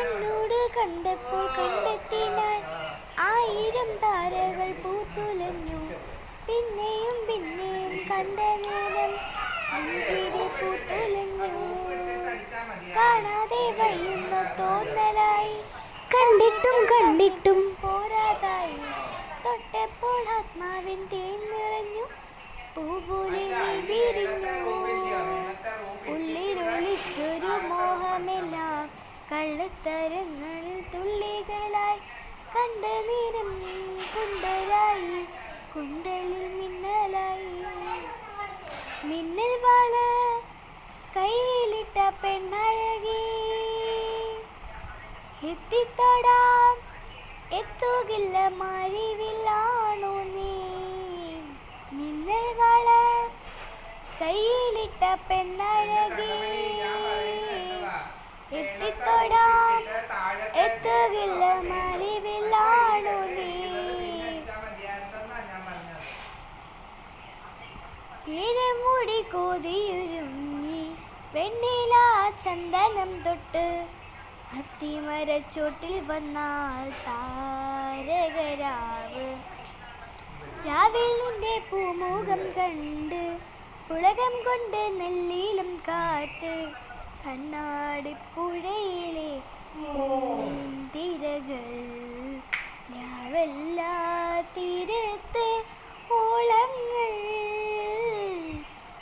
കണ്ണോട് കണ്ടപ്പോൾ കണ്ടെത്തിനാൻ ആയിരം താരകൾ പൂത്തുലഞ്ഞു. പിന്നെയും പിന്നെയും കണ്ട നേരം നെഞ്ചിരി പൂത്തുലഞ്ഞു. കാണാതെ വയ്യുന്ന തോന്നലായി, കണ്ടിട്ടും കണ്ടിട്ടും പോരാതായി. തൊട്ടപ്പോൾ ആത്മാവിൻ തേൻ നിറഞ്ഞു, പൂപോലെ നീ വിരിഞ്ഞു. ഉള്ളിലൊളിച്ചൊരു മോഹമെല്ലാം കള്ളത്തരങ്ങളിൽ തുള്ളികളായി. കണ്ട നേരം കുണ്ടലായി, കുണ്ടലിൽ മിന്നലായി. മിന്നൽ വാള കയ്യിലിട്ട പെണ്ണഴകി, എത്തിത്തൊടാം എത്തുകില്ല മാരിവില്ലാണോ നീ. മിന്നൽ വാള കയ്യിലിട്ട പെണ്ണഴകി, എത്തിത്തൊടാം എത്തുകില്ല മാരിവില്ലാണോ നീ. ഇഴമുടി കോതിയൊരുങ്ങി വെണ്ണില ചന്ദനം തൊട്ട് അത്തിമരച്ചോട്ടിൽ വന്നാൽ താരകരാവ്. രാവിൽ നിന്റെ പൂമുഖം കണ്ട് പുളകം കൊണ്ട് നെല്ലിലും കാറ്റ്. കണ്ണാടിപ്പുഴയിലെ തിരകൾ യാവെല്ലാ തീരത്തെ ഓളങ്ങൾ.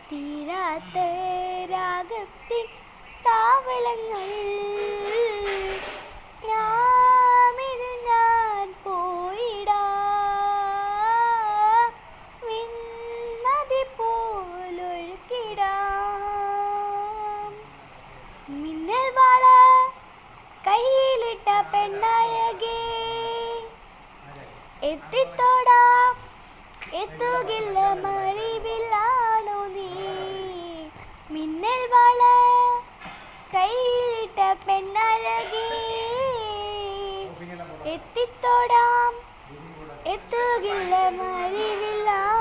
തീരാത്ത രാഗത്തിൻ താവളങ്ങൾ. ഞാൻ പോയിടാ വിൺമതി പോലൊഴുക്കിടാം. മിന്നൽ വാള കയ്യിലിട്ട പെണ്ണഴകി, എത്തിത്തോടാം എത്തുകില്ല മറിവില്ലാണോ നീ. മിന്നൽ വാള കയ്യിലിട്ട പെണ്ണഴകി, എത്തിത്തോടാം എത്തുകില്ല മറിവില്ലാണോ.